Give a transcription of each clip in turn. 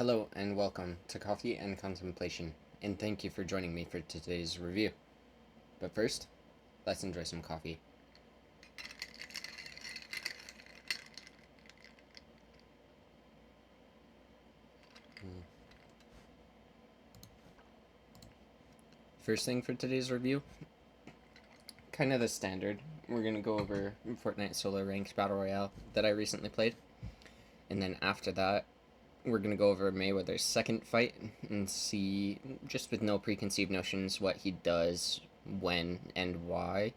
Hello and welcome to Coffee and Contemplation, and thank you for joining me for today's review. But first, let's enjoy some coffee. First thing for today's review, kind of the standard. We're going to go over Fortnite Solo Ranked Battle Royale that I recently played. And then after that, we're going to go over Mayweather's second fight and see, just with no preconceived notions, what he does, when, and why.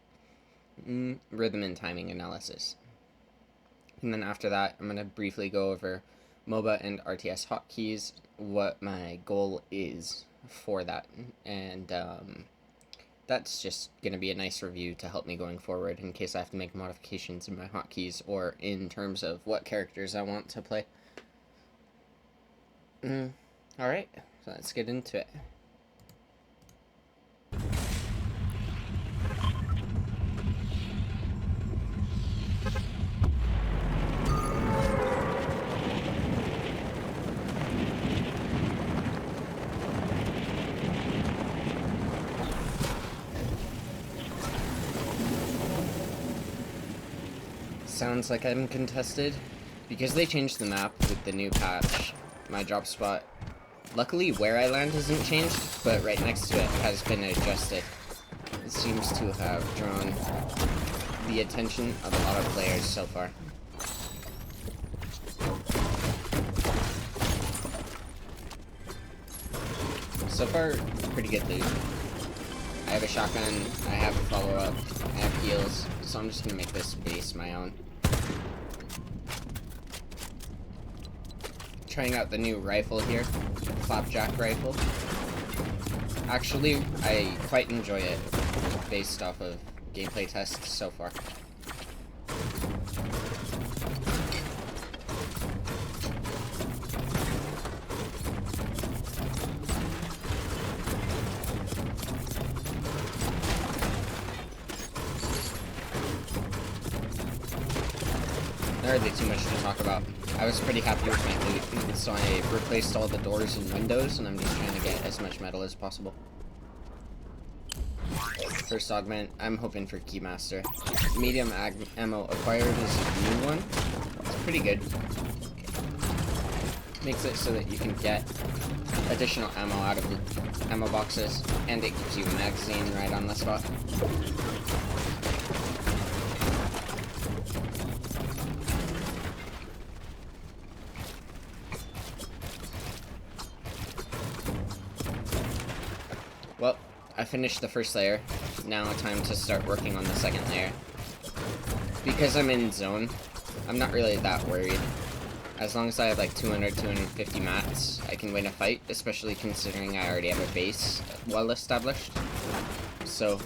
Rhythm and timing analysis. And then after that, I'm going to briefly go over MOBA and RTS hotkeys, what my goal is for that. And that's just going to be a nice review to help me going forward in case I have to make modifications in my hotkeys or in terms of what characters I want to play. Alright, so let's get into it. Sounds like I'm contested. Because they changed the map with the new patch, my drop spot, luckily where I land hasn't changed, but right next to it has been adjusted. It seems to have drawn the attention of a lot of players so far. So far, pretty good loot. I have a shotgun, I have a follow-up, I have heals, so I'm just gonna make this base my own. Trying out the new rifle here, Flapjack rifle. Actually, I quite enjoy it based off of gameplay tests so far. Not really too much to talk about. I was pretty happy with my loot, so I replaced all the doors and windows, and I'm just trying to get as much metal as possible. First augment, I'm hoping for Keymaster. Medium ammo acquired is a new one. It's pretty good. Makes it so that you can get additional ammo out of the ammo boxes, and it gives you a magazine right on the spot. Well, I finished the first layer. Now time to start working on the second layer. Because I'm in zone, I'm not really that worried. As long as I have like 200, 250 mats, I can win a fight, especially considering I already have a base well established. So,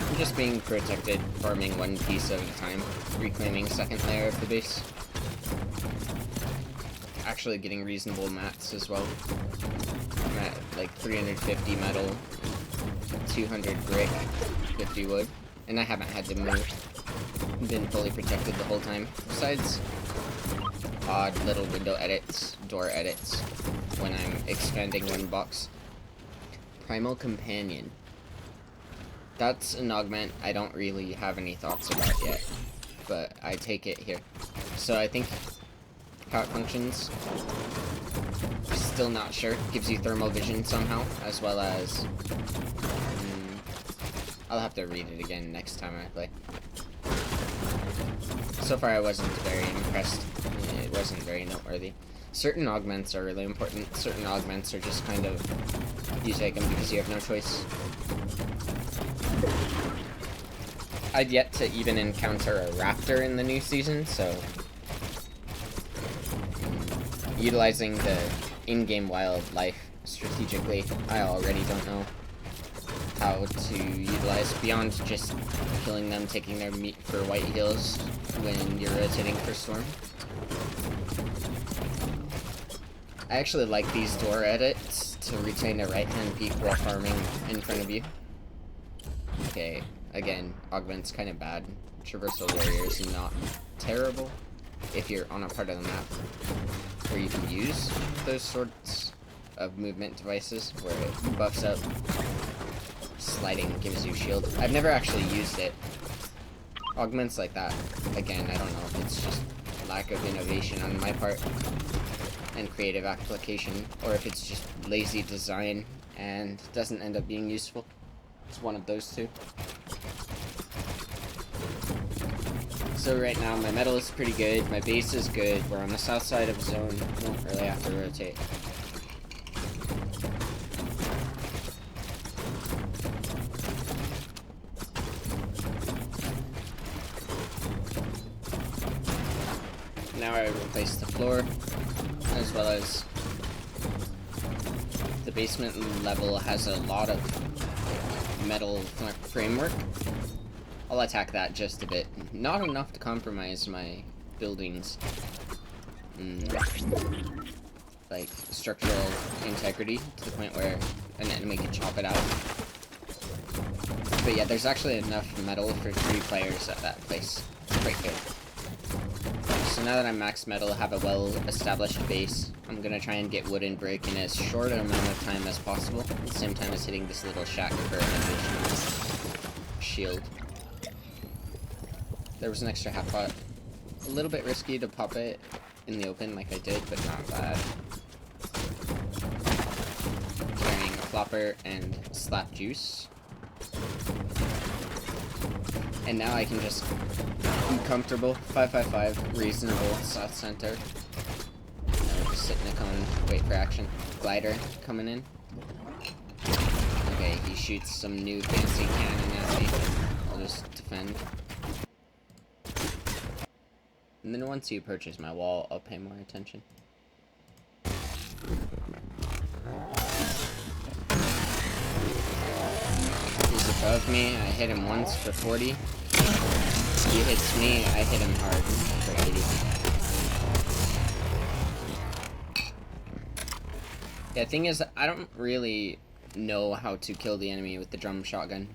I'm just being protected, farming one piece at a time, reclaiming second layer of the base. Actually getting reasonable mats as well. I'm at like 350 metal, 200 brick, 50 wood, and I haven't had to move. Been fully protected the whole time. Besides odd little window edits, door edits, when I'm expanding one box. Primal Companion. That's an augment I don't really have any thoughts about yet, but I take it here. So I think how it functions, still not sure. Gives you thermal vision somehow, as well as I'll have to read it again next time I play. So far I wasn't very impressed. It wasn't very noteworthy. Certain augments are really important. Certain augments are just kind of, you take them because you have no choice. I've yet to even encounter a raptor in the new season, so utilizing the in-game wildlife strategically, I already don't know how to utilize beyond just killing them, taking their meat for white heals when you're rotating for storm. I actually like these door edits to retain a right-hand peek while farming in front of you. Okay, again, augment's kind of bad. Traversal warrior is not terrible if you're on a part of the map where you can use those sorts of movement devices, where it buffs up sliding, gives you shield. I've never actually used it. Augments like that, again, I don't know if it's just lack of innovation on my part and creative application, or if it's just lazy design and doesn't end up being useful. It's one of those two. So right now my metal is pretty good, my base is good, we're on the south side of zone, don't really have to rotate. Now I replace the floor, as well as the basement level has a lot of metal framework. I'll attack that just a bit. Not enough to compromise my buildings. Like, structural integrity, to the point where an enemy can chop it out. But yeah, there's actually enough metal for 3 players at that place. It's quite good. So now that I'm max metal, have a well-established base, I'm gonna try and get wood and brick in as short an amount of time as possible, at the same time as hitting this little shack for an additional shield. There was an extra half pot. A little bit risky to pop it in the open like I did, but not bad. Carrying a flopper and slap juice. And now I can just be comfortable. 555, reasonable, south center. Now we're just sit in a cone, wait for action. Glider coming in. Okay, he shoots some new fancy cannon at me. I'll just defend. And then once you purchase my wall, I'll pay more attention. He's above me, I hit him once for 40. He hits me, I hit him hard for 80. Yeah, the thing is, I don't really know how to kill the enemy with the drum shotgun.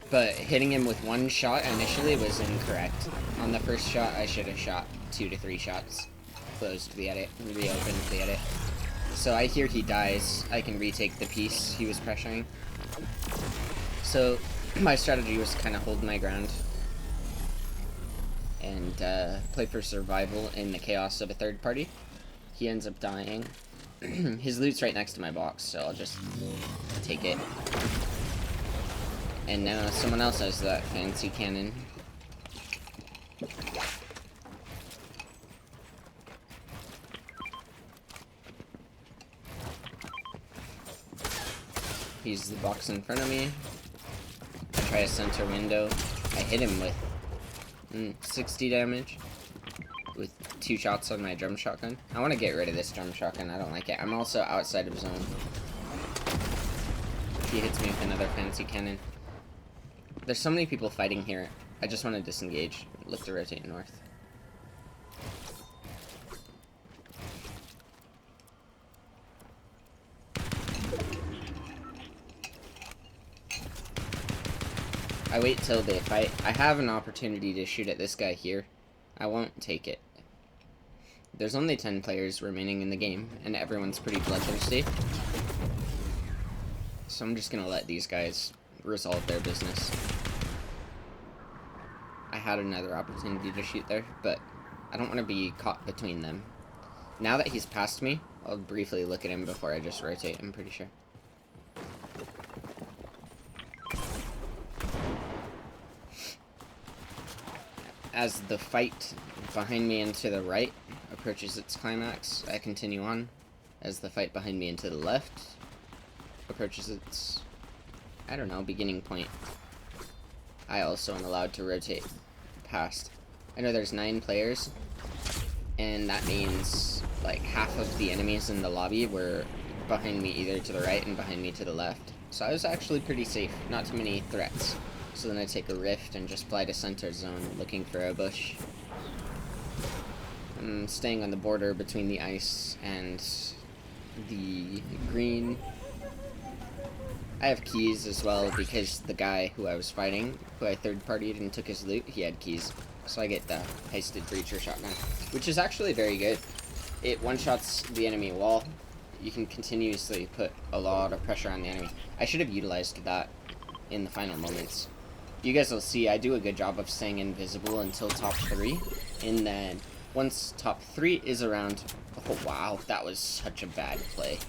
But hitting him with 1 shot initially was incorrect. On the first shot, I should have shot 2 to 3 shots. Closed the edit, reopened the edit. So I hear he dies. I can retake the piece he was pressuring. So my strategy was to kind of hold my ground and play for survival in the chaos of a third party. He ends up dying. His loot's right next to my box, so I'll just take it. And now someone else has that fancy cannon. He's the box in front of me. I try a center window. I hit him with 60 damage. With 2 shots on my drum shotgun. I want to get rid of this drum shotgun. I don't like it. I'm also outside of zone. He hits me with another fancy cannon. There's so many people fighting here. I just want to disengage. Look to rotate north. I wait till they fight. I have an opportunity to shoot at this guy here. I won't take it. There's only 10 players remaining in the game, and everyone's pretty bloodthirsty. So I'm just gonna let these guys resolve their business. I had another opportunity to shoot there, but I don't want to be caught between them. Now that he's past me, I'll briefly look at him before I just rotate, I'm pretty sure. As the fight behind me and to the right approaches its climax, I continue on. As the fight behind me and to the left approaches its, I don't know, beginning point, I also am allowed to rotate past. I know there's 9 players, and that means like half of the enemies in the lobby were behind me either to the right and behind me to the left. So I was actually pretty safe, not too many threats. So then I take a rift and just fly to center zone, looking for a bush. I'm staying on the border between the ice and the green. I have keys as well because the guy who I was fighting, who I third-partied and took his loot, he had keys. So I get the heisted breacher shotgun, which is actually very good. it one-shots the enemy wall. You can continuously put a lot of pressure on the enemy. I should have utilized that in the final moments. You guys will see I do a good job of staying invisible until top 3. And then once top 3 is around... Oh, wow. That was such a bad play.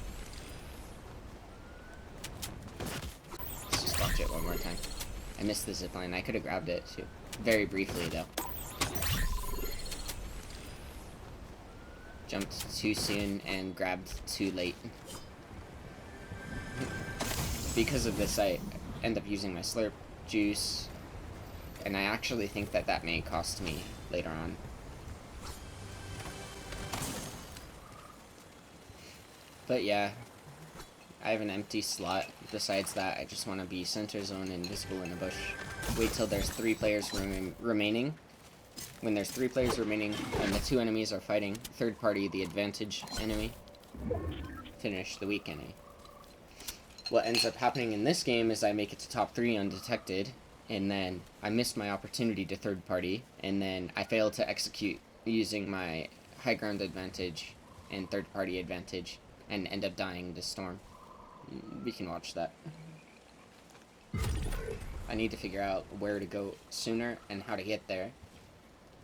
Let's just watch it one more time. I missed the zipline. I could have grabbed it, too. Very briefly, though. Jumped too soon and grabbed too late. Because of this, I end up using my slurp juice, and I actually think that that may cost me later on. But yeah, I have an empty slot. Besides that, I just want to be center zone and visible in the bush. Wait till there's 3 players remaining. When there's 3 players remaining and the 2 enemies are fighting, third party, the advantage enemy, finish the weak enemy. What ends up happening in this game is I make it to top 3 undetected, and then I missed my opportunity to third party, and then I failed to execute using my high ground advantage and third party advantage, and end up dying to storm. We can watch that. I need to figure out where to go sooner and how to get there.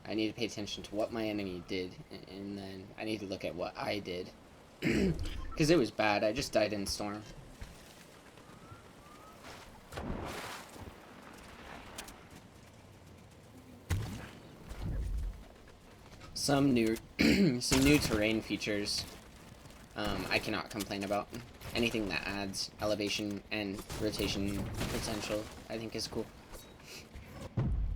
I need to pay attention to what my enemy did, and then I need to look at what I did. Because it was bad. I just died in storm. Some new terrain features I cannot complain about. Anything that adds elevation and rotation potential I think is cool.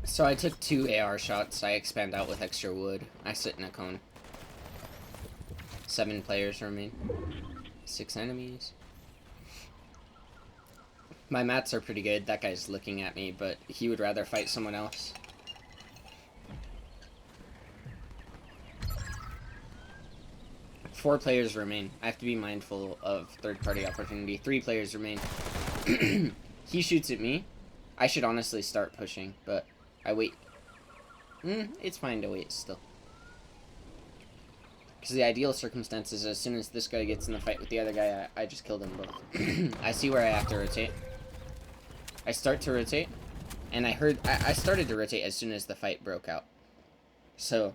So I took 2 AR shots. I expand out with extra wood. I sit in a cone. 7 players remain. 6 enemies. My mats are pretty good. That guy's looking at me, but he would rather fight someone else. Four players remain. I have to be mindful of third-party opportunity. 3 players remain. He shoots at me. I should honestly start pushing, but I wait. It's fine to wait still. Because the ideal circumstance is as soon as this guy gets in the fight with the other guy, I just kill them both. I see where I have to rotate. I start to rotate, and I started to rotate as soon as the fight broke out. So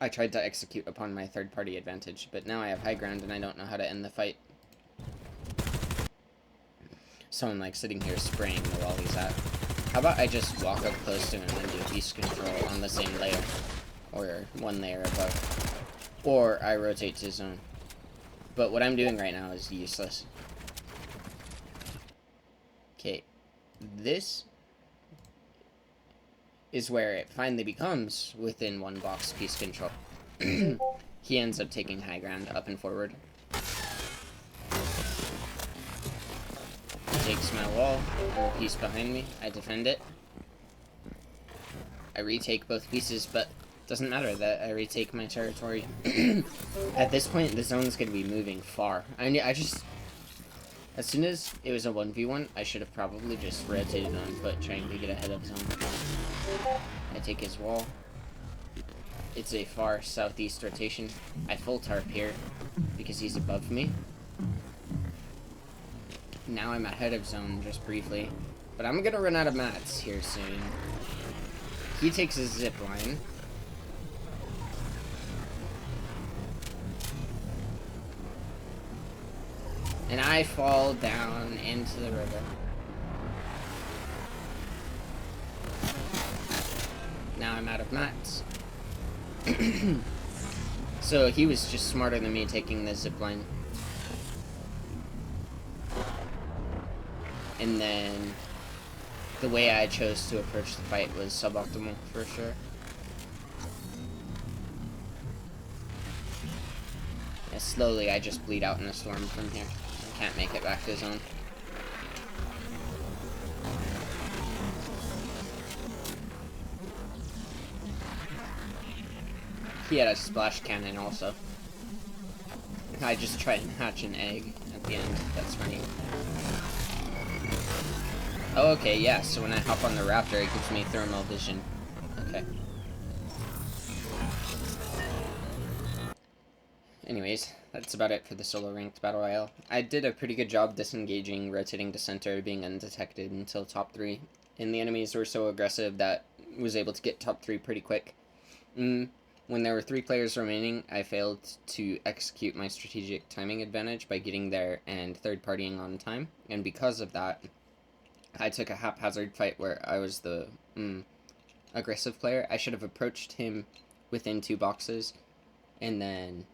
I tried to execute upon my third-party advantage, but now I have high ground and I don't know how to end the fight. So I'm like sitting here spraying the wall he's at. How about I just walk up close to him and do beast control on the same layer, or 1 layer above, or I rotate to zone. But what I'm doing right now is useless. Okay, this is where it finally becomes within 1 box piece control. He ends up taking high ground up and forward. He takes my wall and the piece behind me. I defend it. I retake both pieces, but doesn't matter that I retake my territory. At this point, the zone's going to be moving far. I just... As soon as it was a 1v1, I should have probably just rotated on foot, trying to get ahead of zone. I take his wall. It's a far southeast rotation. I full tarp here, because he's above me. Now I'm ahead of zone, just briefly. But I'm gonna run out of mats here soon. He takes his zip line. And I fall down into the river. Now I'm out of mats. So he was just smarter than me taking the zipline. And then the way I chose to approach the fight was suboptimal for sure. And slowly I just bleed out in a storm from here. I can't make it back to zone. He had a splash cannon also. I just tried and hatch an egg at the end. That's funny. Oh, okay, yeah, so when I hop on the raptor, it gives me thermal vision. Okay. anyways, that's about it for the solo ranked battle royale. I did a pretty good job disengaging, rotating to center, being undetected until top 3. And the enemies were so aggressive that I was able to get top 3 pretty quick. When there were 3 players remaining, I failed to execute my strategic timing advantage by getting there and third-partying on time. And because of that, I took a haphazard fight where I was the aggressive player. I should have approached him within 2 boxes and then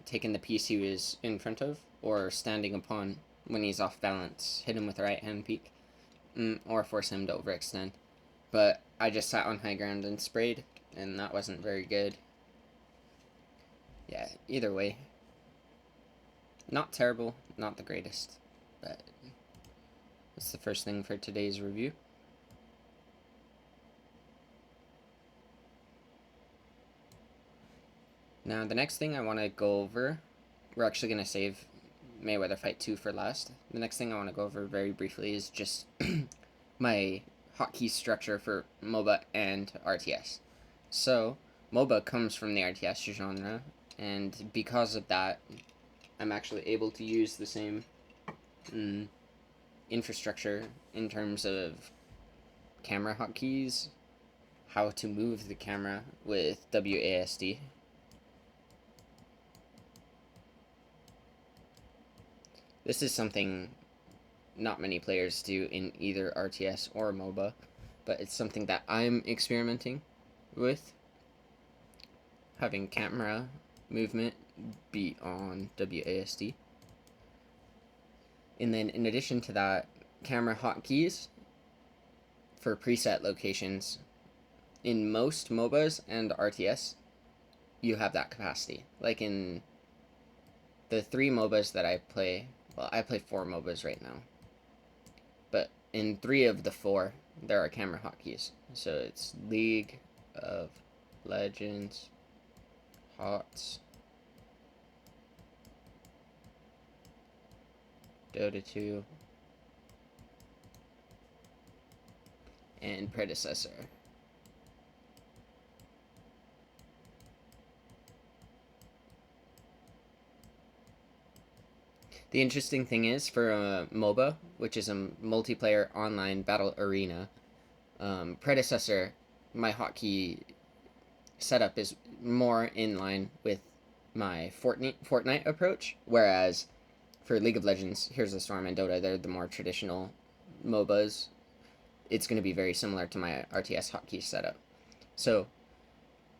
taken the piece he was in front of, or standing upon when he's off balance, hit him with a right hand peek, or force him to overextend. But I just sat on high ground and sprayed, and that wasn't very good. Yeah, either way, not terrible, not the greatest, but that's the first thing for today's review. Now, the next thing I want to go over, we're actually going to save Mayweather Fight 2 for last. The next thing I want to go over very briefly is just my hotkey structure for MOBA and RTS. So, MOBA comes from the RTS genre, and because of that, I'm actually able to use the same infrastructure in terms of camera hotkeys, how to move the camera with WASD. This is something not many players do in either RTS or MOBA, but it's something that I'm experimenting with. Having camera movement be on WASD. And then in addition to that, camera hotkeys for preset locations. In most MOBAs and RTS, you have that capacity. Like in the 3 MOBAs that I play, well, I play 4 MOBAs right now. But in 3 of the 4, there are camera hotkeys. So it's League of Legends, HOTS, Dota 2, and Predecessor. The interesting thing is, for a MOBA, which is a multiplayer online battle arena, Predecessor, my hotkey setup is more in line with my Fortnite approach, whereas for League of Legends, Heroes of the Storm, and Dota, they're the more traditional MOBAs. It's going to be very similar to my RTS hotkey setup. So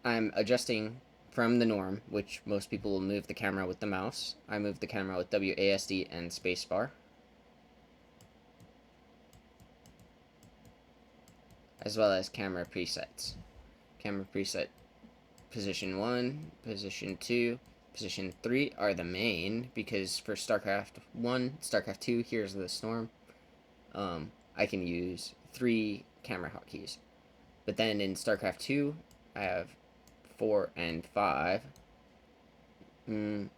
I'm adjusting from the norm, which most people will move the camera with the mouse. I move the camera with WASD and spacebar, as well as camera presets. Camera preset position 1, position 2, position 3 are the main, because for StarCraft 1, StarCraft 2, Heroes of the Storm, I can use 3 camera hotkeys. But then in StarCraft 2, I have 4 and 5. And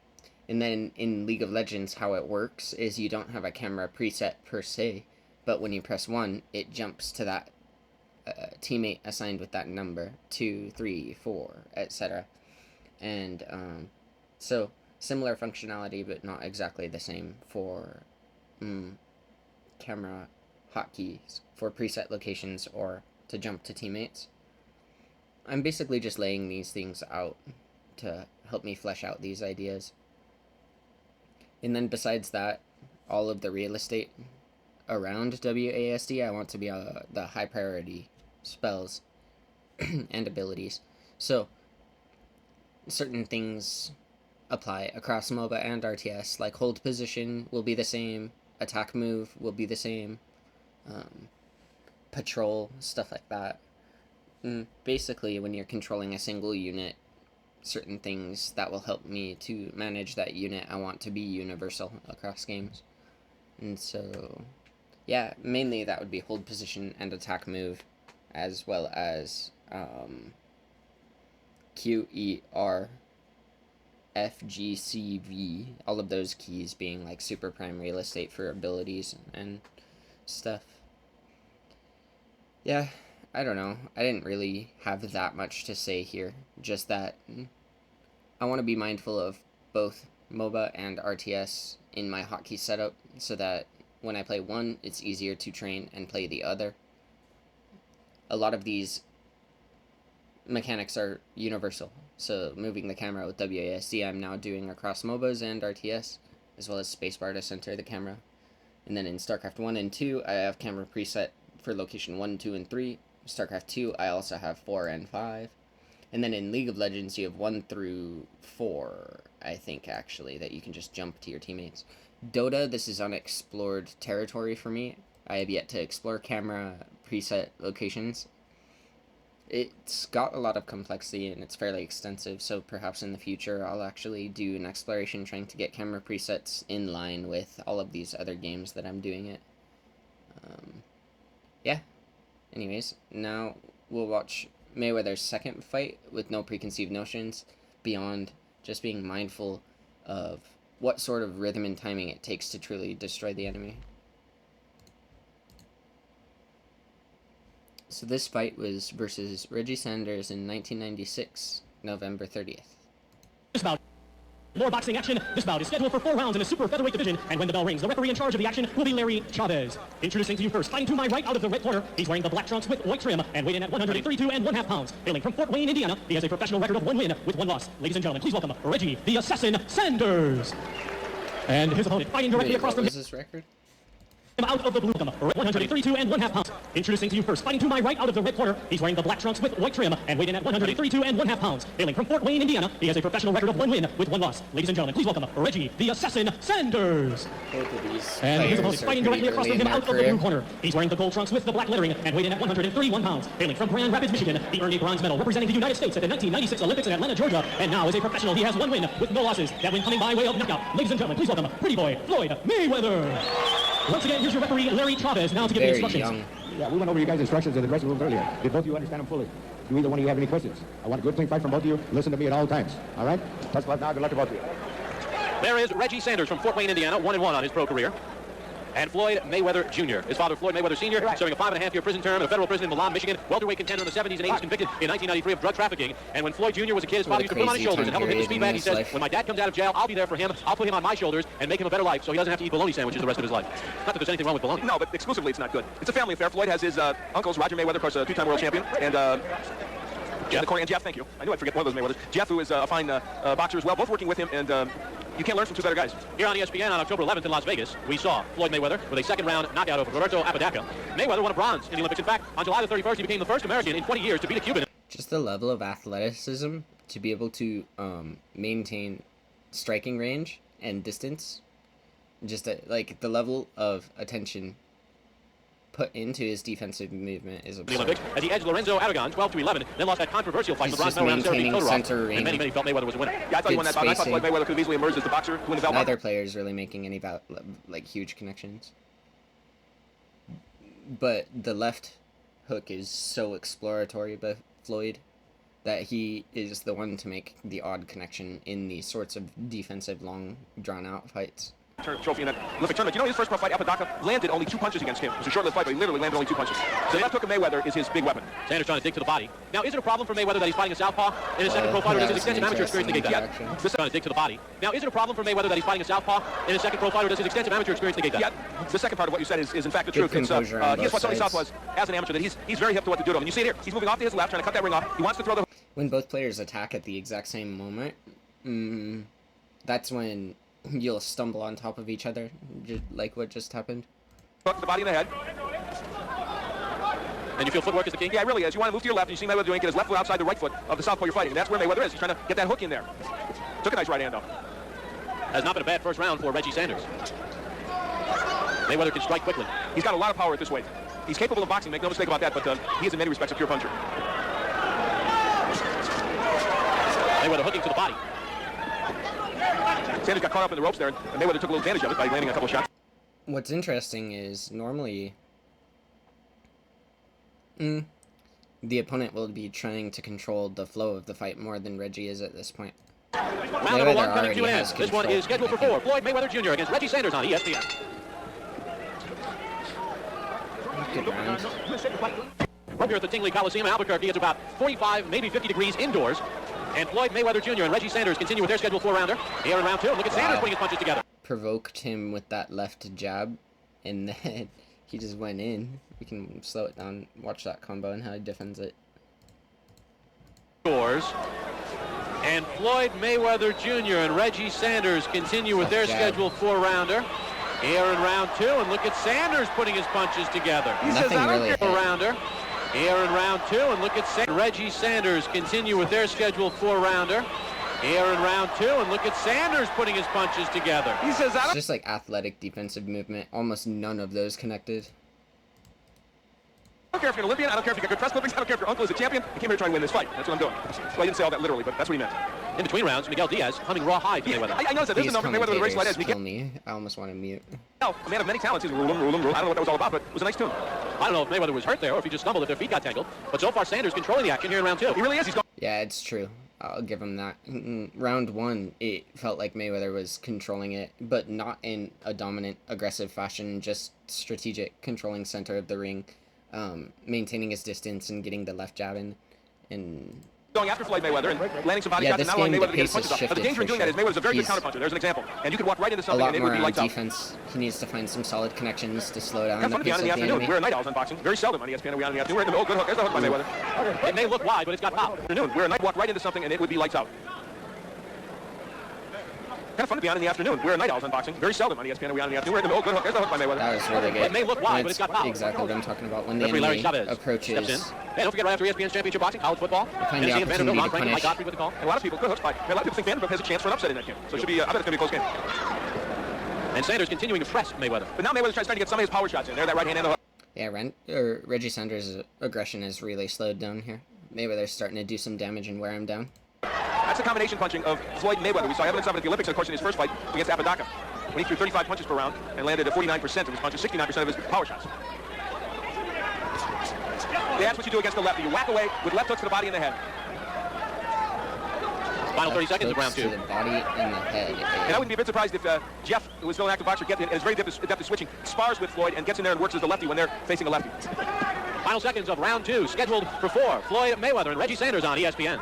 then in League of Legends, how it works is you don't have a camera preset per se, but when you press 1, it jumps to that teammate assigned with that number, 2, 3, 4, etc. And so similar functionality, but not exactly the same for camera hotkeys for preset locations or to jump to teammates. I'm basically just laying these things out to help me flesh out these ideas. And then besides that, all of the real estate around WASD, I want to be the high priority spells and abilities. So certain things apply across MOBA and RTS, like hold position will be the same, attack move will be the same, patrol, stuff like that. Basically, when you're controlling a single unit, certain things that will help me to manage that unit I want to be universal across games. And so, yeah, mainly that would be hold position and attack move, as well as Q, E, R, F, G, C, V, all of those keys being like super prime real estate for abilities and stuff. Yeah, I don't know. I didn't really have that much to say here. Just that I want to be mindful of both MOBA and RTS in my hotkey setup so that when I play one, it's easier to train and play the other. A lot of these mechanics are universal, so moving the camera with WASD I'm now doing across MOBAs and RTS, as well as spacebar to center the camera. And then in StarCraft 1 and 2, I have camera preset for location 1, 2, and 3. StarCraft 2, I also have 4 and 5. And then in League of Legends, you have 1 through 4, I think, actually, that you can just jump to your teammates. Dota, this is unexplored territory for me. I have yet to explore camera preset locations. It's got a lot of complexity and it's fairly extensive, so perhaps in the future I'll actually do an exploration trying to get camera presets in line with all of these other games that I'm doing it. Yeah. Anyways, now we'll watch Mayweather's second fight with no preconceived notions beyond just being mindful of what sort of rhythm and timing it takes to truly destroy the enemy. So this fight was versus Reggie Sanders in 1996, November 30th. This bout, more boxing action. This bout is scheduled for 4 rounds in the super featherweight division, and when the bell rings, the referee in charge of the action will be Lair Chavez. Introducing to you first, fighting to my right out of the red corner, he's wearing the black trunks with white trim, and weighed in at 132.5 pounds. Hailing from Fort Wayne, Indiana, he has a professional record of 1 win with 1 loss. Ladies and gentlemen, please welcome Reggie the Assassin Sanders. And his opponent fighting directly across from him. What was his record? Out of the blue, 132.5 pounds. Introducing to you first, fighting to my right out of the red corner, he's wearing the black trunks with white trim, and weighed in at 132.5 pounds. Hailing from Fort Wayne, Indiana, he has a professional record of 1 win with 1 loss. Ladies and gentlemen, please welcome Reggie the Assassin Sanders. And his opponent fighting directly across from him out of the blue corner, he's wearing the gold trunks with the black lettering, and weighed in at 131 pounds. Hailing from Grand Rapids, Michigan, he earned a bronze medal representing the United States at the 1996 Olympics in Atlanta, Georgia, and now as a professional, he has 1 win with no losses. That win coming by way of knockout. Ladies and gentlemen, please welcome Pretty Boy Floyd Mayweather. Once again, here's your referee, Lair Chavez, now to give the instructions. Young. Yeah, we went over your guys' instructions in the dressing room earlier. Did both of you understand them fully? Do either one of you have any questions? I want a good, clean fight from both of you. Listen to me at all times. All right? Best of luck now. Good luck to both of you. There is Reggie Sanders from Fort Wayne, Indiana, 1-1 on his pro career. And Floyd Mayweather Jr. His father, Floyd Mayweather Sr., serving a 5.5-year prison term in a federal prison in Milan, Michigan. Welterweight contender in the 70s and 80s, convicted in 1993 of drug trafficking. And when Floyd Jr. was a kid, his father used to put him on his shoulders and help him hit the speed bag. He says, when my dad comes out of jail, I'll be there for him. I'll put him on my shoulders and make him a better life so he doesn't have to eat bologna sandwiches the rest of his life. Not that there's anything wrong with bologna. No, but exclusively it's not good. It's a family affair. Floyd has his uncles, Roger Mayweather, of course, a 2-time world champion, and Jeff, thank you. I knew I'd forget one of those Mayweathers. Jeff, who is a fine boxer as well, both working with him, and you can't learn from 2 better guys. Here on ESPN on October 11th in Las Vegas, we saw Floyd Mayweather with a second-round knockout over Roberto Apodaca. Mayweather won a bronze in the Olympics. In fact, on July the 31st, he became the first American in 20 years to beat a Cuban. Just the level of athleticism to be able to maintain striking range and distance. Just like the level of attention put into his defensive movement is absurd. The Olympics, as he edged Lorenzo Aragon 12-11, then lost that controversial fight in the bronze medal round Sergey Todorov, and many felt Mayweather was a winner. Yeah, I thought he won that bout. I thought Floyd Mayweather could have easily emerged as the boxer who won the belt. Neither player is really making any like huge connections. But the left hook is so exploratory by Floyd that he is the one to make the odd connection in these sorts of defensive, long, drawn-out fights. Trophy in that Olympic tournament. You know, his first pro fight, Apodaca landed only 2 punches against him. It was a short-lived fight, but he literally landed only 2 punches. So the left hook of Mayweather is his big weapon. Sanders trying to dig to the body. Now, is it a problem for Mayweather that he's fighting a southpaw in his second pro fight, or does his extensive amateur experience negate that? This trying to dig to the body. Now, is it a problem for Mayweather that he's fighting a southpaw in his second pro fight, or does his extensive amateur experience negate that? Yeah, the second part of what you said is in fact the truth. He has fought so many southpaws as an amateur that he's very hip to what to do to him. And you see it here. He's moving off to his left, trying to cut that ring off. He wants to throw the... When both players attack at the exact same moment, that's when you'll stumble on top of each other, like what just happened. Hook the body in the head. And you feel footwork is the key? Yeah, it really is. You want to move to your left, and you see Mayweather doing it, get his left foot outside the right foot of the southpaw you're fighting. And that's where Mayweather is. He's trying to get that hook in there. Took a nice right hand, though. Has not been a bad first round for Reggie Sanders. Mayweather can strike quickly. He's got a lot of power at this weight. He's capable of boxing, make no mistake about that, but he is in many respects a pure puncher. Mayweather hooking to the body. Sanders got caught up in the ropes there, and Mayweather took a little advantage of it by landing a couple of shots. What's interesting is normally the opponent will be trying to control the flow of the fight more than Reggie is at this point. Round number 1 coming to an end. This one is scheduled for 4. Floyd Mayweather Jr. against Reggie Sanders on ESPN. Good round. Right here at the Tingley Coliseum in Albuquerque, it's about 45, maybe 50 degrees indoors. And Floyd Mayweather Jr. and Reggie Sanders continue with their scheduled 4-rounder. Here in round 2, look at Sanders putting his punches together. Provoked him with that left jab, and then he just went in. We can slow it down, watch that combo and how he defends it. Scores. And Floyd Mayweather Jr. and Reggie Sanders continue with their scheduled 4-rounder. Here in round 2, and look at Sanders putting his punches together. He says, I don't care. Rounder. Here in round 2, and look at Reggie Sanders continue with their scheduled 4-rounder. Here in round 2, and look at Sanders putting his punches together. He says, it's just like athletic defensive movement. Almost none of those connected. I don't care if you're an Olympian, I don't care if you got good press clippings, I don't care if your uncle is a champion. I came here to try and win this fight. That's what I'm doing. Well, I didn't say all that literally, but that's what he meant. In between rounds, Miguel Diaz humming raw high to Mayweather. I noticed that there's a number Mayweather with a race light edge. Kill me. I almost want to mute. A man of many talents. He's rule him. I don't know what that was all about, but it was a nice tune. I don't know if Mayweather was hurt there or if he just stumbled if their feet got tangled. But so far, Sanders controlling the action here in round 2. He really is. He's going. Yeah, it's true. I'll give him that. Round 1, it felt like Mayweather was controlling it, but not in a dominant, aggressive fashion, just strategic, controlling center of the ring, maintaining his distance and getting the left jab in, and going after Floyd Mayweather and landing some body shots and not allowing Mayweather to get his punches off. But the danger in doing that is Mayweather's a very good counterpuncher. There's an example. And you could walk right into something and it would be lights out. Defense. He needs to find some solid connections to slow down the pace of the enemy. We're at Night Owls on boxing. Very seldom on ESPN are we on in the afternoon. We're in the middle. Good hook. There's the hook by Mayweather. It may look wide, but it's got pop. We're at night, walk right into something and it would be lights out. Kind of fun to be on in the afternoon. We're at Night Owls on boxing. Very seldom on ESPN are we on in the afternoon. We're in the middle. Good hook. There's the hook by Mayweather. That was really good. It may look wide, but it's got pop. Exactly what I'm talking about. When the enemy approaches. And don't forget, right after ESPN's championship boxing, college football, find the opportunity to punish. Mike Godfrey with the call. And a lot of people, good hooks by. A lot of people think Vanderbilt has a chance for an upset in that game. So it should be. I bet it's going to be a close game. And Sanders continuing to press Mayweather. But now Mayweather's trying to get some of his power shots in there. That right hand and the hook. Yeah, Reggie Sanders' aggression is really slowed down here. Mayweather's starting to do some damage and wear him down. That's a combination punching of Floyd Mayweather. We saw evidence of it at the Olympics, of course, in his first fight against Apodaca, when he threw 35 punches per round and landed at 49% of his punches, 69% of his power shots. That's what you do against the lefty. You whack away with left hooks to the body and the head. Final 30 seconds of round 2. To the body and the head. And I wouldn't be a bit surprised if Jeff, who is still an active boxer, is very adept at switching, spars with Floyd and gets in there and works as the lefty when they're facing a lefty. Final seconds of round 2, scheduled for 4. Floyd Mayweather and Reggie Sanders on ESPN.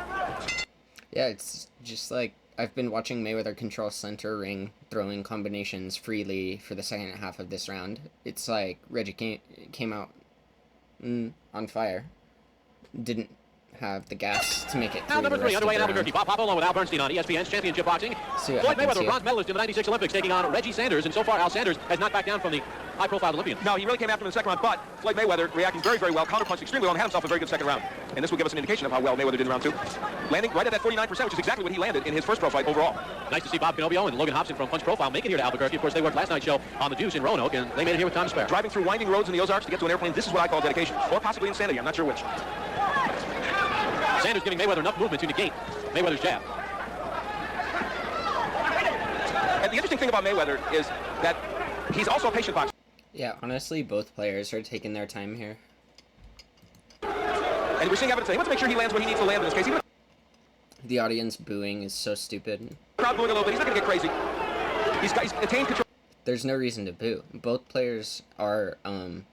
Yeah, it's just like I've been watching Mayweather control center ring, throwing combinations freely for the second half of this round. It's like Reggie came out on fire. Didn't have the gas to make it through. Now number the 3 rest underway in of the Albuquerque. round. Bob Papa with Al Bernstein on ESPN's championship boxing. Floyd Mayweather, bronze medalist in the '96 Olympics, taking on Reggie Sanders, and so far Al Sanders has not backed down from the high-profile Olympian. No, he really came after him in the second round, but Floyd Mayweather reacting very, very well, counterpunched extremely well, and had himself a very good second round. And this will give us an indication of how well Mayweather did in round 2. Landing right at that 49%, which is exactly what he landed in his first pro fight overall. Nice to see Bob Canobio and Logan Hobson from Punch Profile make it here to Albuquerque. Of course, they worked last night's show on the Deuce in Roanoke, and they made it here with time to spare. Driving through winding roads in the Ozarks to get to an airplane, this is what I call dedication. Or possibly insanity, I'm not sure which. Sanders giving Mayweather enough movement to negate Mayweather's jab. And the interesting thing about Mayweather is that he's also a patient boxer. Yeah, honestly, both players are taking their time here. And we're seeing evidence that he wants to make sure he lands what he needs to land in this case. Even the audience booing is so stupid. Crowd booing a little bit. He's not going to get crazy. He's attained control. There's no reason to boo. Both players are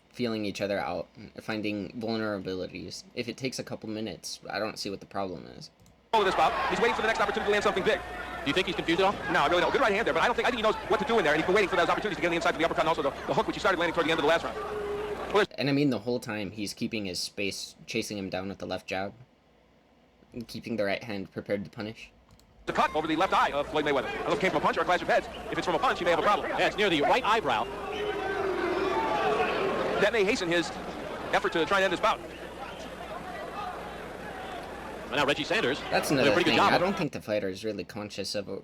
feeling each other out, finding vulnerabilities. If it takes a couple minutes, I don't see what the problem is. Of this, Bob. He's waiting for the next opportunity to land something big. Do you think he's confused at all? No, I really don't. Good right hand there, but I think he knows what to do in there, and he's been waiting for those opportunities to get on the inside to the uppercut and also the hook, which he started landing toward the end of the last round. Well, and I mean, the whole time he's keeping his space, chasing him down with the left jab, and keeping the right hand prepared to punish. The cut over the left eye of Floyd Mayweather. I don't know if it came from a punch or a clash of heads. If it's from a punch, he may have a problem. Yeah, it's near the right eyebrow. That may hasten his effort to try and end this bout. And now Reggie Sanders. That's another thing. I don't think the fighter is really conscious of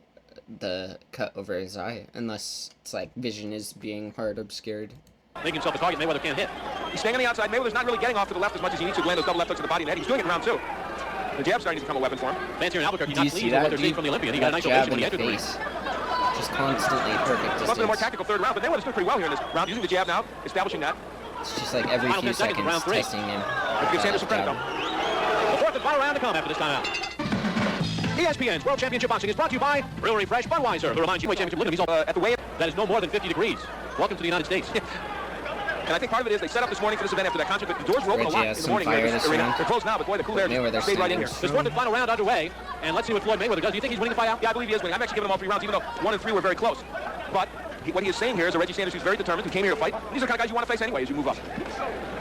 the cut over his eye, unless it's like vision is being hard obscured. Making himself a target Mayweather can't hit. He's staying on the outside. Mayweather's not really getting off to the left as much as he needs to land those double left hooks to the body and head. He's doing it in round 2. The jab's starting to become a weapon for him. Fans here in Albuquerque Do not you pleased see with that? what they're seeing from the Olympian. He got a nice jab ovation when he in the entered the ring. face. Just constantly perfect distance. Must be a more tactical third round, but Mayweather's doing pretty well here in this round. Using the jab now, establishing that. It's just like every Final few 10 seconds of round seconds 3. testing him. Let's give Sanders some credit, though. The fourth and final round to come after this timeout. ESPN's World Championship Boxing is brought to you by Brewery Fresh Budweiser, who reminds you Championship Aluminum is at the weigh that is no more than 50 degrees. Welcome to the United States. And I think part of it is they set up this morning for this event after that concert. The doors were open a Reggie lot has in the some morning. fire Here, this this arena. round. They're closed now, but boy, the cool air Mayweather stayed right in here. stands The fourth and final round underway, and let's see what Floyd Mayweather does. Do you think he's winning the fight out? Yeah, I believe he is winning. I'm actually giving him all 3 rounds, even though 1 and 3 were very close. But what he is saying here is a Reggie Sanders who's very determined, who came here to fight. These are the kind of guys you want to face anyway as you move up.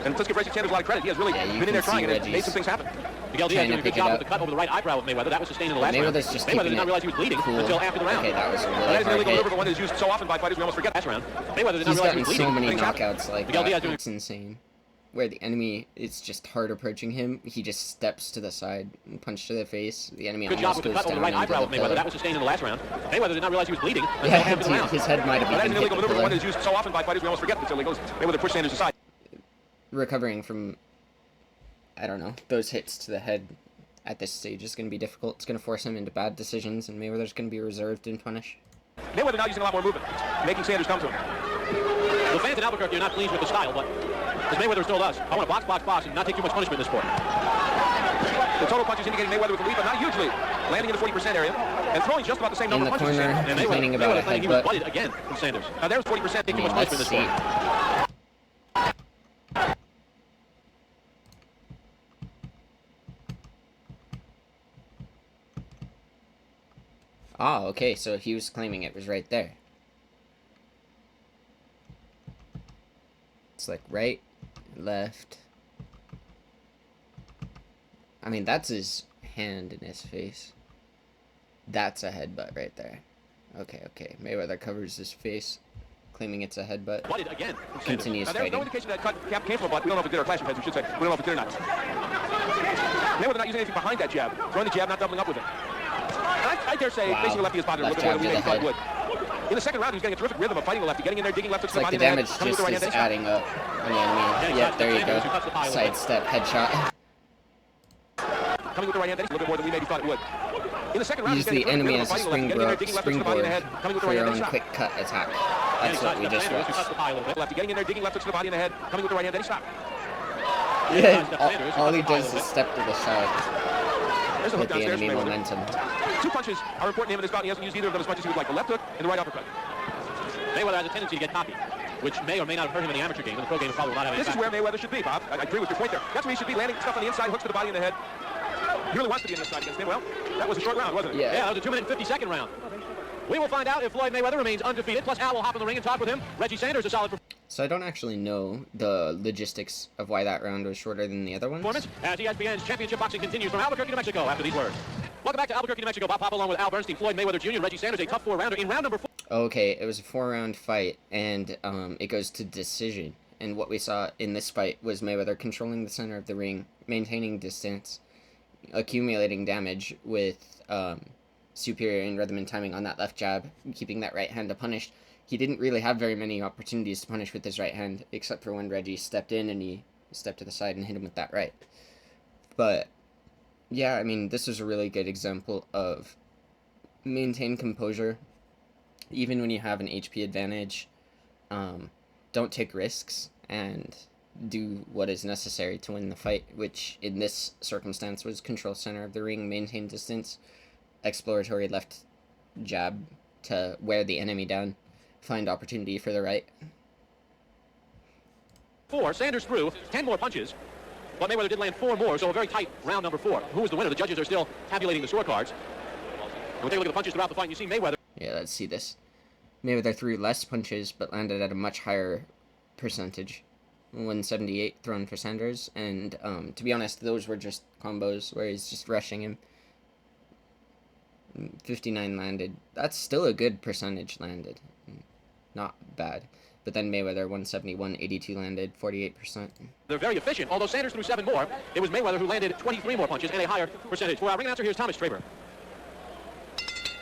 And let's give Reggie Sanders a lot of credit. He has really been in there trying and made some things happen. Miguel Diaz doing a good job with the cut over the right eyebrow of Mayweather. That was sustained in the last round. Mayweather's just Mayweather keeping did not it realize he was bleeding cool. until after the round. Okay, that was a really That is an hard illegal maneuver, hit. but one that is used so often by fighters we almost forget. Last round. Mayweather did not He's realize he gotten was bleeding. so many Things happen. knockouts like Miguel Diaz that. doing It's insane. Where the enemy is just hard approaching him, he just steps to the side and punch to the face. The enemy good job almost with the goes cut over down the right into eyebrow the of Mayweather. pillar. That was sustained in the last round. Mayweather did not realize he was bleeding until Yeah, after the round. his head might have That is even an hit illegal the maneuver, but one pillar. that is used so often by fighters we almost forget it's illegal. Mayweather pushed Sanders aside. Recovering from, I don't know, those hits to the head at this stage is going to be difficult. It's going to force him into bad decisions, and Mayweather's going to be reserved and punish. Mayweather now using a lot more movement, making Sanders come to him. The fans in Albuquerque are not pleased with the style, but as Mayweather told us, I want to box, and not take too much punishment in this sport. The total punches indicating Mayweather with the lead, but not hugely. Landing in the 40% area and throwing just about the same In number the of punches. corner, And complaining about a claiming he was headbutt. butted again from Sanders. Now there's 40% taking too much Let's punishment in this see. sport. Ah, okay, so he was claiming it was right there. It's like right, left. I mean, that's his hand in his face. That's a headbutt right there. Okay, okay. Mayweather covers his face, claiming it's a headbutt. Butted again from Sanders. Continues Now, there's no fighting. indication that cut cap came from a butt. We don't know if it did or clash of heads, we should say. We don't know if it did or not. Mayweather not using anything behind that jab. Throwing the jab, not doubling up with it. And I dare say, Wow. facing a lefty is bothered a Left little bit more jab than we to maybe the thought would. In the second round, he was getting a terrific rhythm of fighting the lefty, getting in there, digging left hooks It's to the like the body and damage the head, coming with the right hand, just is then he shot. adding up on the enemy. Yep, there you go. Sidestep, headshot. Coming with the right hand, then a little bit more than we maybe thought it would. In the second round, Use he's getting the a terrific enemy rhythm as of a fighting the lefty, getting in there, digging left hooks to the body and the head, coming with the for right your hand, own then he quick shot. cut attack. That's what we just watched. Lefty getting in there, digging left hooks to the body and the head, coming with the right hand, then he stopped. Yeah, all he does is step to the side There's the hook with the downstairs enemy from Mayweather. momentum. 2 punches are important to him in this bout. He hasn't used either of them as much as he would like. The left hook and the right uppercut. Mayweather has a tendency to get cocky, which may or may not have hurt him in the amateur game. In the pro game, probably will not have any This is where Mayweather should be, Bob. I agree with your point there. That's where he should be, landing stuff on the inside, hooks to the body and the head. He really wants to be on the side against him. Well, that was a short round, wasn't it? Yeah. Yeah, that was a 2-minute and 50-second round. We will find out if Floyd Mayweather remains undefeated. Plus, Al will hop in the ring and talk with him. Reggie Sanders, a solid So I don't actually know the logistics of why that round was shorter than the other ones. performance as ESPN's championship boxing continues from Albuquerque, New Mexico. After these words, welcome back to Albuquerque, New Mexico. Bob Papa along with Al Bernstein, Floyd Mayweather Jr., and Reggie Sanders, a tough 4-rounder in round number 4. Okay, it was a 4-round fight, and it goes to decision. And what we saw in this fight was Mayweather controlling the center of the ring, maintaining distance, accumulating damage with superior in rhythm and timing on that left jab, keeping that right hand unpunished. He didn't really have very many opportunities to punish with his right hand, except for when Reggie stepped in and he stepped to the side and hit him with that right. But, yeah, I mean, this was a really good example of maintain composure, even when you have an HP advantage. Don't take risks, and do what is necessary to win the fight, which in this circumstance was control center of the ring, maintain distance, exploratory left jab to wear the enemy down, find opportunity for the right. 4. Sanders threw 10 more punches, but Mayweather did land 4 more, so a very tight round number 4. Who was the winner? The judges are still tabulating the scorecards. We'll take a look at the punches throughout the fight, and you see Mayweather. Yeah, let's see this. Mayweather threw less punches, but landed at a much higher percentage. 178 thrown for Sanders, and to be honest, those were just combos where he's just rushing him. 59 landed. That's still a good percentage landed. Not bad. But then Mayweather, 171, 82 landed, 48%. They're very efficient. Although Sanders threw 7 more, it was Mayweather who landed 23 more punches and a higher percentage. For our ring announcer, here's Thomas Traber.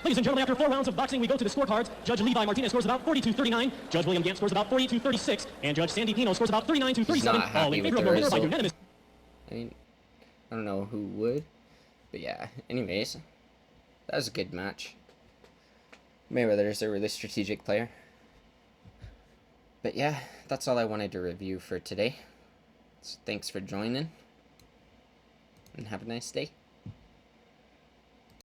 Ladies and gentlemen, after 4 rounds of boxing, we go to the scorecards. Judge Levi Martinez scores about 42-39. Judge William Gant scores about 42-36. And Judge Sandy Pino scores about 39-37. All in favor of the winner by unanimous. I mean, I don't know who would. But yeah, anyways. That was a good match. Mayweather's a really strategic player. But yeah, that's all I wanted to review for today. So thanks for joining. And have a nice day.